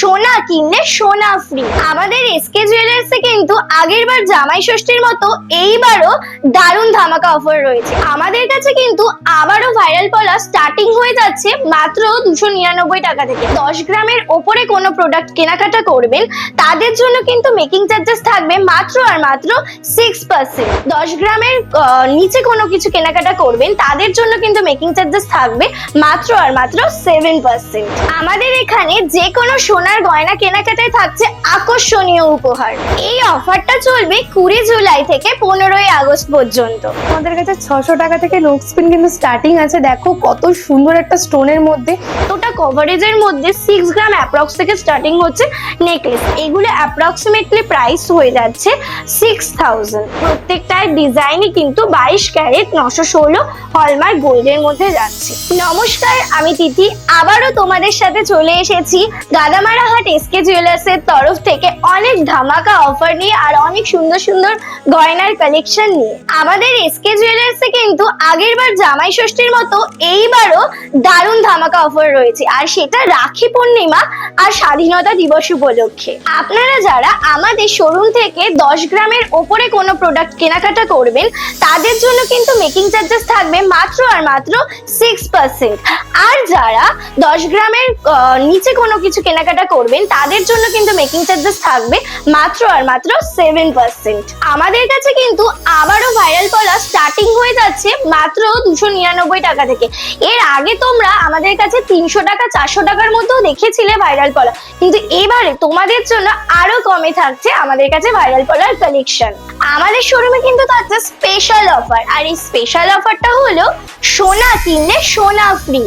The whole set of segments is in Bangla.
সোনা কিনলে সোনা ফ্রি। আমাদের এসকে জুয়েলার্সে কিন্তু আগের বার জামাই ষষ্ঠীর মতো এইবারও দারুণ ধামাকা অফার রয়েছে। আমাদের কাছে কিন্তু আবারও ভাইরাল পলা স্টার্টিং হয়ে যাচ্ছে মাত্র 299 টাকা থেকে। 10 গ্রামের ওপরে কোনো প্রোডাক্ট কেনাকাটা করবেন তাদের জন্য কিন্তু মেকিং চার্জেস থাকবে মাত্র আর মাত্র 6%। 10 গ্রামের নিচে কোনো কিছু কেনাকাটা করবেন তাদের জন্য কিন্তু মেকিং চার্জেস থাকবে মাত্র আর মাত্র 7%। আমাদের এখানে যে কোনো সোনার গয়না কেনাকাটায় থাকছে আকর্ষণীয় উপহার। এই অফারটা চলবে 20 জুলাই থেকে 15 আগস্ট পর্যন্ত। আমাদের কাছে 600 টাকা থেকে নোক স্পিন কিন্তু স্টার্টিং আছে। দেখো কত সুন্দর একটা স্টোনের মধ্যে, ওটা কভারেজের মধ্যে 6 গ্রাম অ্যাপ্রক্স থেকে স্টার্টিং হচ্ছে নেকলেস। এগুলো অ্যাপ্রক্সিমেটলি প্রাইস হয়ে যাচ্ছে 6000। প্রত্যেকটার ডিজাইনই কিন্তু 22 ক্যারেট 916 হলমার্ক গোল্ডের মধ্যে যাচ্ছে। নমস্কার, আমি তিথি আবারও তোমাদের সাথে চলে এসেছি গাদামারা হাট এসকে জুয়েলার্সের তরফ থেকে অনেক ধামাকা অফার নিয়ে আর অনেক সুন্দর সুন্দর গয়নার কালেকশন নিয়ে। আমাদের এসকে জুয়েলার্সে কিন্তু আগের বার জামাই ষষ্ঠীর মতো এইবারও দারুণ ধামাকা অফার রয়েছে, আর সেটা রাখি পূর্ণিমা আর স্বাধীনতা দিবস উপলক্ষে। আপনারা যারা আমাদের শোরুম থেকে 10 গ্রামের ওপরে কোনো প্রোডাক্ট কেনাকাটা করবেন তাদের জন্য কিন্তু মেকিং চার্জেস থাকবে মাত্র আর মাত্র 6%। আর যারা 10 গ্রামের নিচে কোনো কিছু কেনাকাটা করবেন তাদের জন্য কিন্তু মেকিং চার্জেস থাকবে মাত্র আর মাত্র 7%। আমাদের কাছে কিন্তু আবারও ভাইরাল পলা স্টার্টিং হয়ে যাচ্ছে মাত্র 299 টাকা থেকে। এর আগে তোমরা আমাদের কাছে 300 টাকা 400 টাকার মধ্যেও দেখেছিলে ভাইরাল পলা, কিন্তু এবারে তোমাদের জন্য আরো কমে থাকছে আমাদের কাছে ভাইরাল পলার কালেকশন। আমাদের শোরুমে কিন্তু থাকছে স্পেশাল অফার, আর এই স্পেশাল অফারটা হলো সোনা কিনলে সোনা ফ্রি।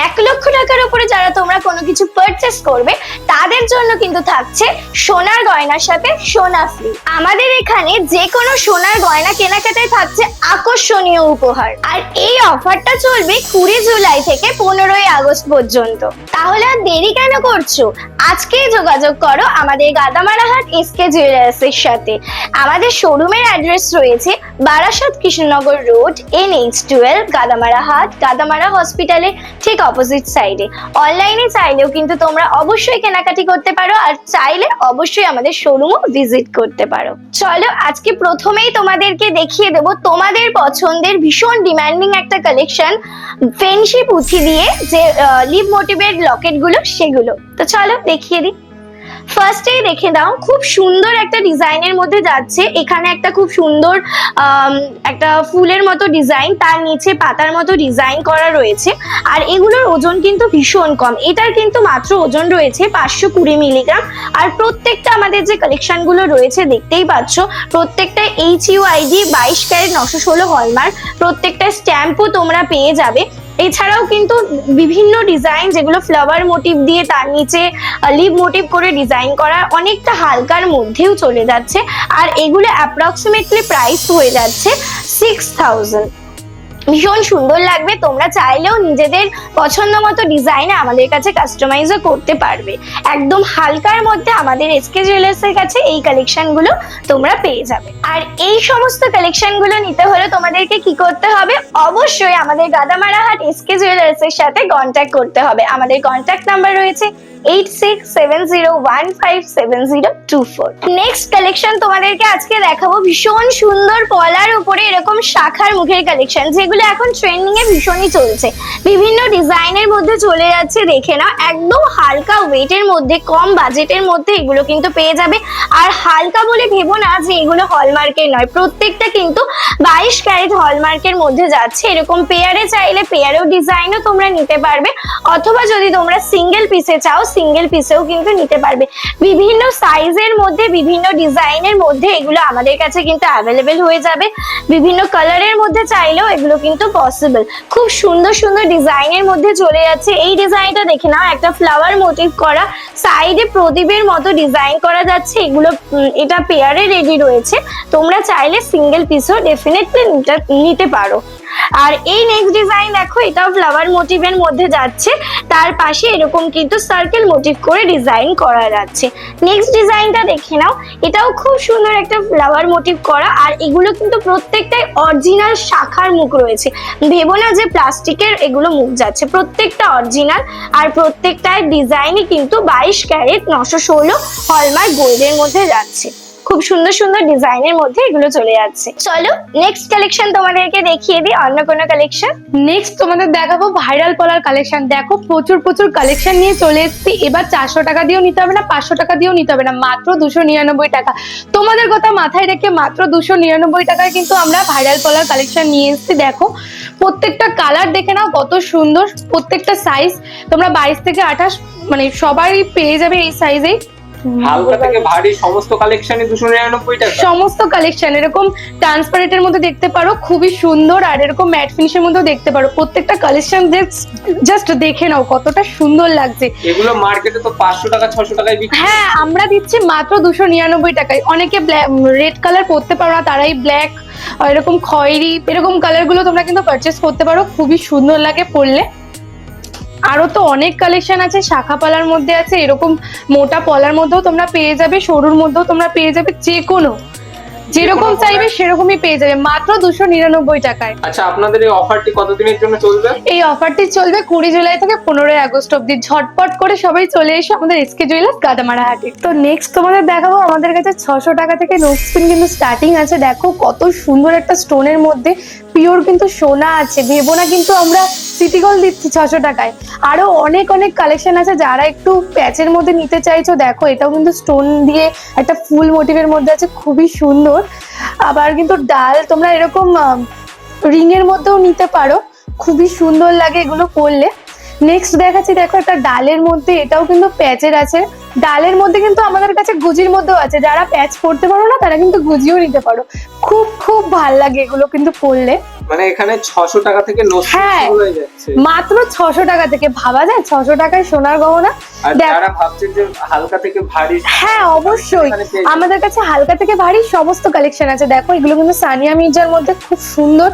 1 লক্ষ টাকার উপরে যারা তোমরা কোনো কিছু পারচেস করবে তাদের জন্য কিন্তু থাকছে সোনার গয়নার সাথে সোনা ফ্রি। আমাদের এখানে যে কোনো সোনার গয়না কেনাকাটায় থাকছে আকর্ষণীয় উপহার, আর এই অফারটা চলবে 20 জুলাই থেকে 15 আগস্ট পর্যন্ত। তাহলে আর দেরি কেন করছো? আজকেই যোগাযোগ করো আমাদের গাদামারা হাট এসকে জুয়েলার্সের সাথে। আমাদের শোরুমের অ্যাড্রেস রয়েছে বারাসাত কৃষ্ণনগর রোড, NH12, গাদামারা হাট, গাদামারা হসপিটালের ঠিক অপোজিট সাইডে। অনলাইনে চাইলেও কিন্তু তোমরা অবশ্যই কেনাকাটি করতে পারো, আর চাইলে অবশ্যই আমাদের শোরুমও ভিজিট করতে পারো। চলো আজকে প্রথমেই তোমাদেরকে দেখিয়ে দেবো তোমাদের পছন্দের ভীষণ ডিমান্ডিং একটা কালেকশন, ফেন্সি পুঁথি দিয়ে যে লিভ মোটিভের লকেট গুলো সেগুলো। তো চলো দেখিয়ে দিই। ফার্স্টেই দেখে দাও, খুব সুন্দর একটা ডিজাইনের মধ্যে যাচ্ছে। এখানে একটা খুব সুন্দর একটা ফুলের মতো ডিজাইন, তার নিচে পাতার মতো ডিজাইন করা রয়েছে, আর এগুলোর ওজন কিন্তু ভীষণ কম। এটার কিন্তু মাত্র ওজন রয়েছে 520 মিলিগ্রাম। আর প্রত্যেকটা আমাদের যে কালেকশন গুলো রয়েছে দেখতেই পাচ্ছ, প্রত্যেকটা HUID 22 ক্যারেট 916 হলমার্ক। প্রত্যেকটা স্ট্যাম্পও তোমরা পেয়ে যাবে। এছাড়াও কিন্তু বিভিন্ন ডিজাইন যেগুলো ফ্লাওয়ার মোটিভ দিয়ে তার নিচে লিভ মোটিভ করে ডিজাইন করা, অনেকটা হালকার মধ্যেও চলে যাচ্ছে, আর এগুলো অ্যাপ্রক্সিমেটলি প্রাইস হয়ে যাচ্ছে 6000। ভীষণ সুন্দর লাগবে। তোমরা চাইলেও নিজেদের পছন্দ মতো ডিজাইনে আমাদের কাছে কাস্টমাইজও করতে পারবে। একদম হালকার মধ্যে আমাদের এসকে জুয়েলার্সের কাছে এই কালেকশন গুলো তোমরা পেয়ে যাবে। আর এই সমস্ত কালেকশন গুলো নিতে হলে তোমাদেরকে কি করতে হবে? অবশ্যই আমাদের গাদামারা হাট এসকে জুয়েলার্সের সাথে কন্ট্যাক্ট করতে হবে। আমাদের কন্ট্যাক্ট নাম্বার রয়েছে 8670157024। নেক্সট কালেকশন তোমাদেরকে আজকে দেখাবো ভীষণ সুন্দর পলার উপরে এরকম শাখার মুখের কালেকশন, যেগুলো এখন ট্রেন্ডিং এ ভীষণই চলছে। বিভিন্ন ডিজাইনের মধ্যে চলে যাচ্ছে, দেখে নাও। একদম হালকা ওয়েটের মধ্যে, কম বাজেটের মধ্যে এগুলো কিন্তু পেয়ে যাবে। আর হালকা বলে ভেবো না যে এগুলো হলমার্কের নয়, প্রত্যেকটা কিন্তু 22 ক্যারেট হলমার্কের মধ্যে যাচ্ছে। এরকম পেয়ারে চাইলে পেয়ারেও ডিজাইনও তোমরা নিতে পারবে, অথবা যদি তোমরা সিঙ্গেল পিসে চাও সিঙ্গেল পিসেও কিন্তু নিতে পারবে। বিভিন্ন সাইজের মধ্যে, বিভিন্ন ডিজাইনের মধ্যে এগুলো আমাদের কাছে কিন্তু অ্যাভেলেবেল হয়ে যাবে। বিভিন্ন কালারের মধ্যে চাইলেও এগুলো কিন্তু পসিবল। খুব সুন্দর সুন্দর ডিজাইনের মধ্যে চলে যাচ্ছে। এই ডিজাইনটা দেখে নাও, একটা ফ্লাওয়ার মোটিভ করা, সাইডে প্রদীপের মতো ডিজাইন করা যাচ্ছে। এগুলো এটা পেয়ারে রেডি রয়েছে, তোমরা চাইলে সিঙ্গেল পিসও ডেফিনেটলি নিতে পারো। আর এই নেক্সট ডিজাইন দেখো, এটাও ফ্লাওয়ার মোটিভের মধ্যে যাচ্ছে, তার পাশে এরকম কিন্তু সার্কেল মোটিভ করে ডিজাইন করা যাচ্ছে। নেক্সট ডিজাইনটা দেখে নাও, এটাও খুব সুন্দর একটা ফ্লাওয়ার মোটিভ করা, আর এগুলো কিন্তু প্রত্যেকটাই অরিজিনাল শাখার মুখ রয়েছে। ভেবো না যে প্লাস্টিকের এগুলো মুখ যাচ্ছে, প্রত্যেকটা অরিজিনাল, আর প্রত্যেকটার ডিজাইনই কিন্তু 22 ক্যারেট 916 হলমার্ক গোল্ডের মধ্যে যাচ্ছে। খুব সুন্দর সুন্দর ডিজাইনের মধ্যে এগুলো চলে যাচ্ছে। চলো নেক্সট কালেকশন তোমাদেরকে দেখিয়ে দিই, অন্য কোনো কালেকশন। নেক্সট তোমাদের দেখাবো ভাইরাল পলার কালেকশন। দেখো প্রচুর প্রচুর কালেকশন নিয়ে চলে এসেছি। এবার 400 টাকা দিয়েও নিতে হবে না, 500 টাকা দিয়েও নিতে হবে না, মাত্র 299 টাকা। তোমাদের কথা মাথায় রেখে মাত্র 299 টাকায় কিন্তু আমরা ভাইরাল পলার কালেকশন নিয়ে এসেছি। দেখো প্রত্যেকটা কালার দেখে নাও কত সুন্দর, প্রত্যেকটা সাইজ তোমরা 22 থেকে 28 মানে সবাই পেয়ে যাবে এই সাইজেই। হালকা থেকে ভারী সমস্ত কালেকশনে 299 টাকা। সমস্ত কালেকশন এরকম ট্রান্সপারেন্টের মধ্যে দেখতে পারো, খুবই সুন্দর, আর এরকম ম্যাট ফিনিশের মধ্যে দেখতে পারো। প্রত্যেকটা কালেকশন জাস্ট দেখে নাও কতটা সুন্দর লাগছে। এগুলো মার্কেটে তো 500 টাকা 600 টাকায় বিক্রি। হ্যাঁ, আমরা দিচ্ছি মাত্র 299 টাকায়। অনেকে রেড কালার পরতে পারো না, তারাই ব্ল্যাক, এরকম খয়েরি, এরকম কালার গুলো তোমরা কিন্তু পারচেস করতে পারো, খুবই সুন্দর লাগে পরলে। আরো তো অনেক কালেকশন আছে, শাখা পলার মধ্যে আছে, এরকম মোটা পলার মধ্যেও তোমরা পেয়ে যাবে, সরুর মধ্যেও তোমরা পেয়ে যাবে, যে কোনো যেরকম চাইবে সেরকমই পেয়ে যাবে মাত্র 299 টাকায়। আচ্ছা, আপনাদের এই অফারটি কতদিনের জন্য চলবে? এই অফারটি চলবে 20 জুলাই থেকে 15 আগস্ট অব্দি। ঝটপট করে সবাই চলে এসো আমাদের এসকে জুয়েলার্স গাদামারা হাটে। তো নেক্সট তোমাদের দেখাবো, আমাদের কাছে 600 টাকা থেকে নোক স্পিন কিন্তু স্টার্টিং আছে। দেখো কত সুন্দর একটা স্টোনের মধ্যে, পিওর কিন্তু সোনা আছে। ভেবো না কিন্তু আমরা সিটি গোল্ড দিচ্ছি 600 টাকায়। আরো অনেক অনেক কালেকশন আছে, যারা একটু প্যাচের মধ্যে নিতে চাইছো দেখো এটাও কিন্তু স্টোন দিয়ে একটা ফুল মোটিভের মধ্যে আছে, খুবই সুন্দর। আবার কিন্তু ডাল তোমরা এরকম রিং এর মধ্যেও নিতে পারো, খুবই সুন্দর লাগে এগুলো পরলে। নেক্সট দেখাচ্ছি, দেখো একটা ডালের মধ্যে, এটাও কিন্তু প্যাচের আছে। ডালের মধ্যে কিন্তু আমাদের কাছে গুজির মধ্যেও আছে, যারা প্যাচ পরতে পারো না তারা কিন্তু গুজিও নিতে পারো। খুব খুব ভাল লাগে এগুলো কিন্তু পরলে। মানে এখানে 600 টাকা থেকে নোট হ্যাঁ, শুরু হয়ে যাচ্ছে। মাত্র 600 টাকা থেকে। ভাবা যায় 600 টাকায় সোনার গহনা। আর যারা ভাবছেন যে হালকা থেকে ভারী, হ্যাঁ অবশ্যই আমাদের কাছে হালকা থেকে ভারী সমস্ত কালেকশন আছে। দেখো এগুলো কিন্তু সানিয়া মির্জার মধ্যে খুব সুন্দর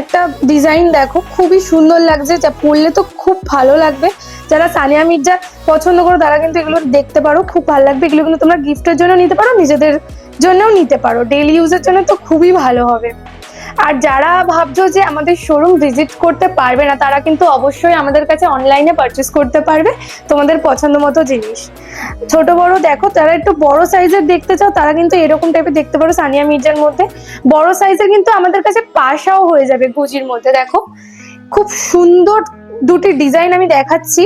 একটা ডিজাইন, দেখো খুবই সুন্দর লাগছে, যা পরলে তো খুব ভালো লাগবে। যারা সানিয়া মির্জা পছন্দ করো তারা কিন্তু এগুলো দেখতে পারো, খুব ভালো লাগবে। এগুলো কিন্তু তোমরা গিফটের জন্য নিতে পারো, নিজেদের জন্যও নিতে পারো, ডেইলি ইউজের জন্য তো খুবই ভালো হবে। আর যারা ভাবছো যে আমাদের শোরুম ভিজিট করতে পারবে না, তারা কিন্তু অবশ্যই আমাদের কাছে অনলাইনে পারচেস করতে পারবে তোমাদের পছন্দ মতো জিনিস। ছোট বড় দেখো, যারা একটু বড় সাইজের দেখতে চাও তারা কিন্তু এরকম টাইপের দেখতে পারো সানিয়া মির্জার মধ্যে। বড় সাইজের কিন্তু আমাদের কাছে পাশাও হয়ে যাবে গুজির মধ্যে। দেখো খুব সুন্দর দুটি ডিজাইন আমি দেখাচ্ছি,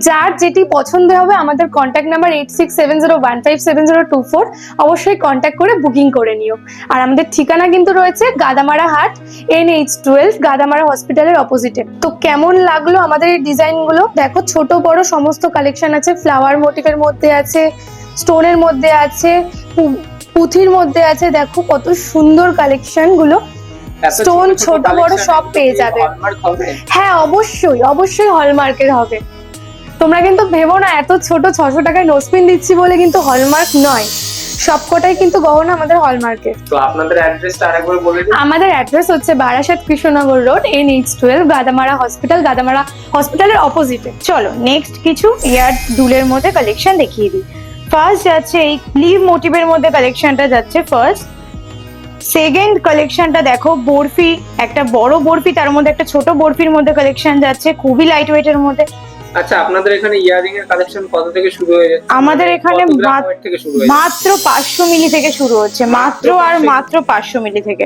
যার যেটি পছন্দ হবে আমাদের কন্ট্যাক্ট নাম্বার 8670157024, অবশ্যই কন্ট্যাক্ট করে বুকিং করে নিও। আর আমাদের ঠিকানা কিন্তু রয়েছে গাদামারা হাট, NH12, গাদামারা হসপিটালের অপোজিটে। তো কেমন লাগলো আমাদের এই ডিজাইনগুলো? দেখো ছোট বড় সমস্ত কালেকশন আছে, ফ্লাওয়ার মোটিভের মধ্যে আছে, স্টোনের মধ্যে আছে, পুঁথির মধ্যে আছে। দেখো কত সুন্দর কালেকশন গুলো, স্টোন ছোট বড় সব পেয়ে যাবে। হ্যাঁ অবশ্যই অবশ্যই হলমার্কের হবে। তোমরা কিন্তু ভেবো না এত ছোট 600 টাকায় নোসপিন দিচ্ছি বলে কিন্তু হলমার্ক নয়, সবকটাই কিন্তু গহনা আমাদের হলমার্কের। তো আপনাদের অ্যাড্রেসটা আরেকবার বলে দিন। আমাদের অ্যাড্রেস হচ্ছে Barasat Krishnanagar road, NH12, Gadamara hospital, Gadamara হসপিটালের অপোজিটে। চলো নেক্সট কিছু ইয়ার দুলের মধ্যে কালেকশন দেখিয়ে দিই। ফার্স্ট যাচ্ছে এই লিভ মোটিভের মধ্যে কালেকশনটা যাচ্ছে ফার্স্ট। সেকেন্ড কালেকশনটা দেখো বরফি, একটা বড় বরফি, তার মধ্যে একটা ছোট বরফির মধ্যে কালেকশন যাচ্ছে, খুবই লাইট ওয়েটের মধ্যে। আচ্ছা, আপনাদের এখানে ইয়ারিং এর কালেকশন কত থেকে শুরু হয়ে যাচ্ছে? আমাদের এখানে থেকে শুরু হয়ে মাত্র 500 মিলি থেকে শুরু হচ্ছে, মাত্র আর মাত্র 500 মিলি থেকে।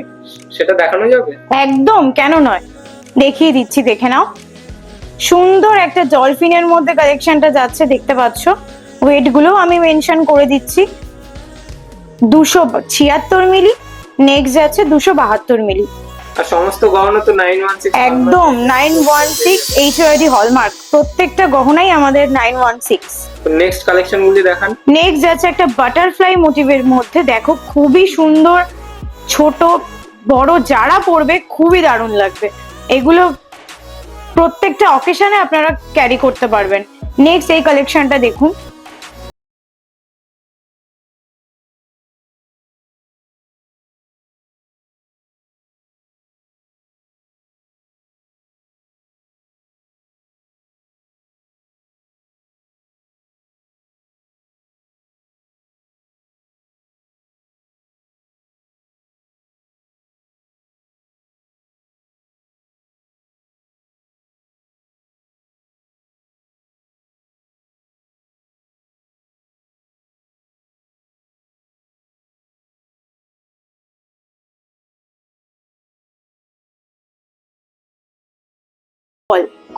সেটা দেখানো যাবে? একদম, কেন নয়, দেখিয়ে দিচ্ছি, দেখে নাও। সুন্দর একটা ডলফিনের মধ্যে কালেকশনটা যাচ্ছে, দেখতে পাচ্ছ। ওয়েট গুলো আমি মেনশন করে দিচ্ছি। 276 মিলি, নেক্সট যাচ্ছে 272 মিলি। আর সমস্ত গহনা তো 916 একদম 916 HOID হলমার্ক, প্রত্যেকটা গহনাই আমাদের 916। নেক্সট কালেকশন গুলি দেখান। নেক্সট যাচ্ছে একটা বাটারফ্লাই মোটিভের মধ্যে, দেখো খুবই সুন্দর, ছোট বড় যারা পরবে খুবই দারুণ লাগবে। এগুলো প্রত্যেকটা অকেশনে আপনারা ক্যারি করতে পারবেন। নেক্সট এই কালেকশনটা দেখুন,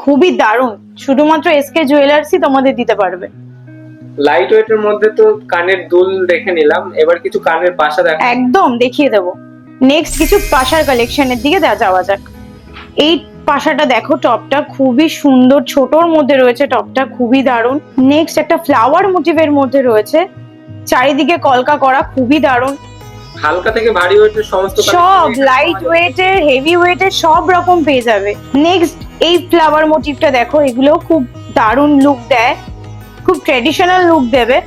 খুবই দারুণ, শুধুমাত্র এসকে জুয়েলার্সই তোমাদের দিতে পারবে। লাইট ওয়েটের মধ্যে তো কানের দুল দেখে নিলাম, এবার কিছু কানের পাশা দেখ। একদম দেখিয়ে দেবো। নেক্সট কিছু পাশার কালেকশনের দিকে যাওয়া যাক। এই পাশাটা দেখো, টপটা খুবই সুন্দর, ছোটর মধ্যে রয়েছে, টপটা খুবই দারুণ। নেক্সট একটা ফ্লাওয়ার মোটিভের মধ্যে রয়েছে, চারিদিকে কলকা করা, খুবই দারুণ। হালকা থেকে ভারী ওয়েটের সমস্ত সব লাইট ওয়েটের, হেভি ওয়েটের সব রকম পেয়ে যাবে। নেক্সট এই ফ্লাওয়ার মোটিভটা দেখো, এগুলো খুব দারুণ লুক দেয়, খুব ট্রেডিশনাল লুক দেবে।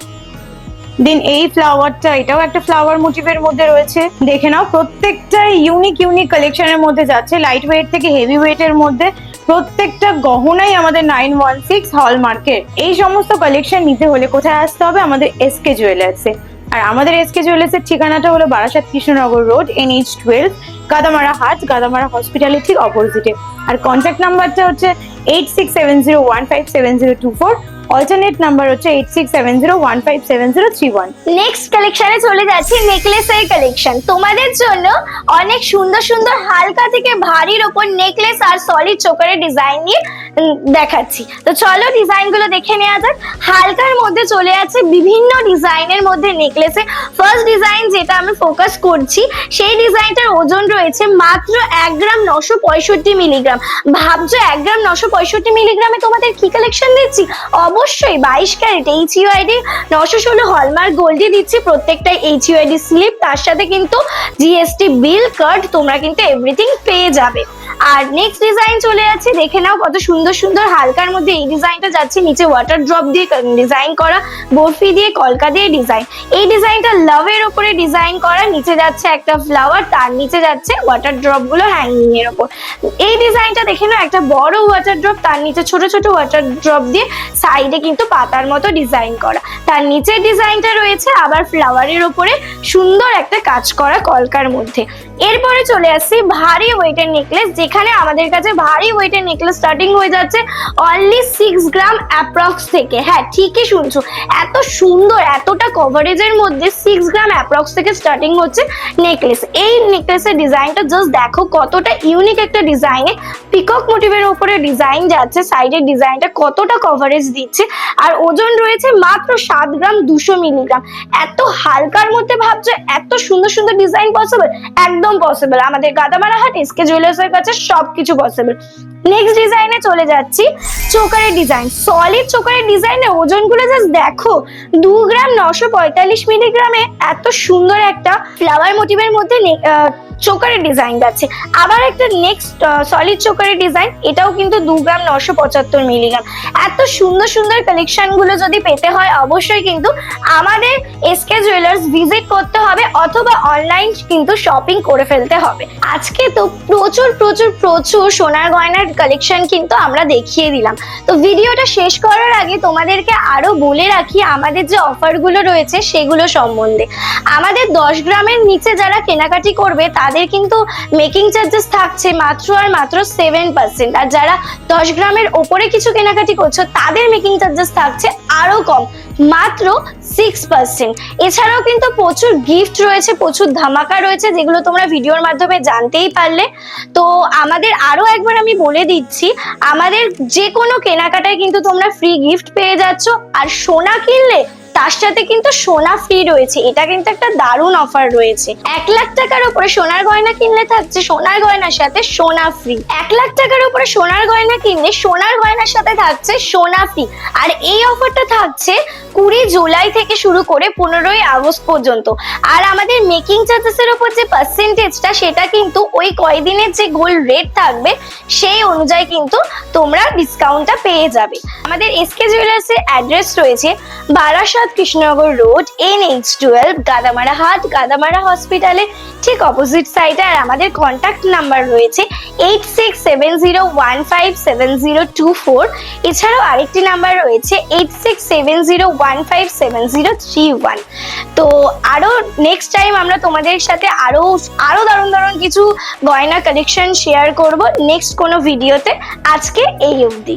দেন এই ফ্লাওয়ারটা, এটাও একটা ফ্লাওয়ার মোটিভের মধ্যে রয়েছে, দেখে নাও। প্রত্যেকটা ইউনিক ইউনিক কালেকশনের মধ্যে যাচ্ছে, লাইট ওয়েট থেকে হেভি ওয়েটের মধ্যে। প্রত্যেকটা গহনাই আমাদের 916 হলমার্কের। এই সমস্ত কালেকশন নিতে হলে কোথায় আসতে হবে? আমাদের এসকে জুয়েলার্সে। আর আমাদের এসকে জুয়েলার্সের ঠিকানাটা হলো বারাসাত কৃষ্ণনগর রোড, NH12, গাদামারা হাট, গাদামারা হসপিটালের ঠিক অপোজিটে। আর কন্ট্যাক্ট নাম্বারটা হচ্ছে 8670157024। অল্টারনেট নাম্বার হচ্ছে 8670157031। নেক্সট কালেকশনে চলে যাচ্ছি, নেকলেসের কালেকশন। তোমাদের জন্য অনেক সুন্দর সুন্দর হালকা থেকে ভারীর ওপর নেকলেস আর সলিড চোকারের ডিজাইন নিয়ে দেখাচ্ছি। তো চলো ডিজাইন গুলো দেখে নেওয়া যাক। হালকার মধ্যে চলে আছে বিভিন্ন ডিজাইনের মধ্যে নেকলেসে। ফার্স্ট ডিজাইন যেটা আমি ফোকাস করছি, সেই ডিজাইনটার ওজন রয়েছে মাত্র 1 গ্রাম 965 মিলিগ্রাম। ভাবছো 1 গ্রাম 965 মিলিগ্রামে তোমাদের কি কালেকশন দিচ্ছি? অবশ্যই 22 ক্যারেট HUID 916 হলমার্ক গোল্ডই দিচ্ছি। প্রত্যেকটাই HUID স্লিপ, তার সাথে কিন্তু GST বিল, কার্ড, তোমরা কিন্তু এভরিথিং পেয়ে যাবে। আর নেক্সট ডিজাইন চলে যাচ্ছে, দেখে নাও কত সুন্দর সুন্দর হালকার মধ্যে এই ডিজাইনটা যাচ্ছে। নিচে ওয়াটার ড্রপ দিয়ে ডিজাইন করা, বরফি দিয়ে, কলকা দিয়ে ডিজাইন। এই ডিজাইনটা লাভের উপরে ডিজাইন করা, নিচে যাচ্ছে একটা ফ্লাওয়ার, তার নিচে যাচ্ছে ওয়াটার ড্রপ গুলো হ্যাঙ্গিং এর উপর। এই ডিজাইনটা দেখে নাও, একটা বড় ওয়াটার ড্রপ, তার নিচে ছোট ছোট ওয়াটার ড্রপ দিয়ে সাইডে কিন্তু পাতার মতো ডিজাইন করা। তার নিচের ডিজাইনটা রয়েছে আবার ফ্লাওয়ারের উপরে সুন্দর একটা কাজ করা কলকার মধ্যে। এরপরে চলে আসছি ভারী ওয়েটের নেকলেস, যেখানে আমাদের কাছে ভারী ওয়েটের নেকলেস স্টার্টিং হয়ে যাচ্ছে অনলি 6 গ্রাম অ্যাপ্রক্স থেকে। হ্যাঁ, ঠিকই শুনছো, এত সুন্দর এতটা কভারেজের মধ্যে 6 গ্রাম অ্যাপ্রক্স থেকে স্টার্টিং হচ্ছে নেকলেস। এই নেকলেসের ডিজাইনটা জাস্ট দেখো, কতটা ইউনিক একটা ডিজাইনে পিকক মোটিভের উপরে ডিজাইন যাচ্ছে, সাইডের ডিজাইনটা কতটা কভারেজ দিচ্ছে। আর ওজন রয়েছে মাত্র 7 গ্রাম 200 মিলিগ্রাম। এত হালকার মধ্যে ভাবছো এত সুন্দর সুন্দর ডিজাইন পসিবল? একদম পসিবল। আমাদের গাদামারা হাট এসকে জুয়েলার্সের কাছে সবকিছু পসিবল। নেক্সট ডিজাইনে চলে যাচ্ছি, চোকারের ডিজাইন। সলিড চোকারের ডিজাইনে ওজনগুলো জাস্ট দেখো, 2 গ্রাম 945 মিলিগ্রামে এত সুন্দর একটা ফ্লাওয়ার মোটিভের মধ্যে চোকারের ডিজাইন যাচ্ছে। আবার একটা নেক্সট সলিড চোকারের ডিজাইন, এটাও কিন্তু 2 গ্রাম 975 মিলিগ্রাম। এত সুন্দর সুন্দর কালেকশন গুলো যদি পেতে হয়, অবশ্যই কিন্তু আমাদের এসকে জুয়েলার্স ভিজিট করতে হবে, অথবা অনলাইন কিন্তু শপিং করে ফেলতে হবে। আজকে তো প্রচুর প্রচুর প্রচুর সোনার গয়নার কালেকশন কিন্তু আমরা দেখিয়ে দিলাম। তো ভিডিওটা শেষ করার আগে তোমাদেরকে আরো বলে রাখি আমাদের যে অফারগুলো রয়েছে সেগুলো সম্বন্ধে। আমাদের 10 গ্রামের নিচে যারা কেনাকাটি করবে তাদের কিন্তু মেকিং চার্জেস থাকছে মাত্র আর মাত্র 7%। আর যারা 10 গ্রামের ওপরে কিছু কেনাকাটি করছো তাদের মেকিং চার্জেস থাকছে আরো কম, মাত্র 6%। এছাড়াও কিন্তু প্রচুর গিফট রয়েছে, প্রচুর ধামাকা রয়েছে, যেগুলো তোমরা ভিডিওর মাধ্যমে জানতেই পারলে। তো আমাদের আরো একবার আমি বলে দিচ্ছি, আমাদের যে কোনো কেনাকাটায় কিন্তু তোমরা ফ্রি গিফট পেয়ে যাচ্ছ। আর সোনা কিনলে তার সাথে কিন্তু সোনা ফ্রি রয়েছে। এটা কিন্তু একটা দারুণ অফার রয়েছে। 1 লাখ টাকার উপরে সোনার গয়না কিনলে থাকছে সোনার গয়নার সাথে সোনা ফ্রি। 1 লাখ টাকার উপরে সোনার গয়না কিনলে সোনার গয়নার সাথে থাকছে সোনা ফ্রি। আর এই অফারটা থাকছে 20 জুলাই থেকে শুরু করে 15ই আগস্ট পর্যন্ত। আর আমাদের মেকিং চার্জেসের উপর যে পার্সেন্টেজটা, সেটা কিন্তু ওই কয়দিনের যে গোল্ড রেট থাকবে সেই অনুযায়ী কিন্তু তোমরা ডিসকাউন্টটা পেয়ে যাবে। আমাদের এসকে জুয়েলার্সের অ্যাড্রেস রয়েছে বারাসাত কৃষ্ণনগর রোড, NH12, গাদামারা হাট, গাদামারা হসপিটালের ঠিক অপোজিট সাইডে। আর আমাদের কন্ট্যাক্ট নাম্বার রয়েছে 8670157024। এছাড়াও আরেকটি নাম্বার রয়েছে 8670157031। তো আরো নেক্সট টাইম আমরা তোমাদের সাথে আরো দারুণ দারুণ কিছু গয়না কালেকশন শেয়ার করব নেক্সট কোনো ভিডিওতে। আজকে এই অবধি।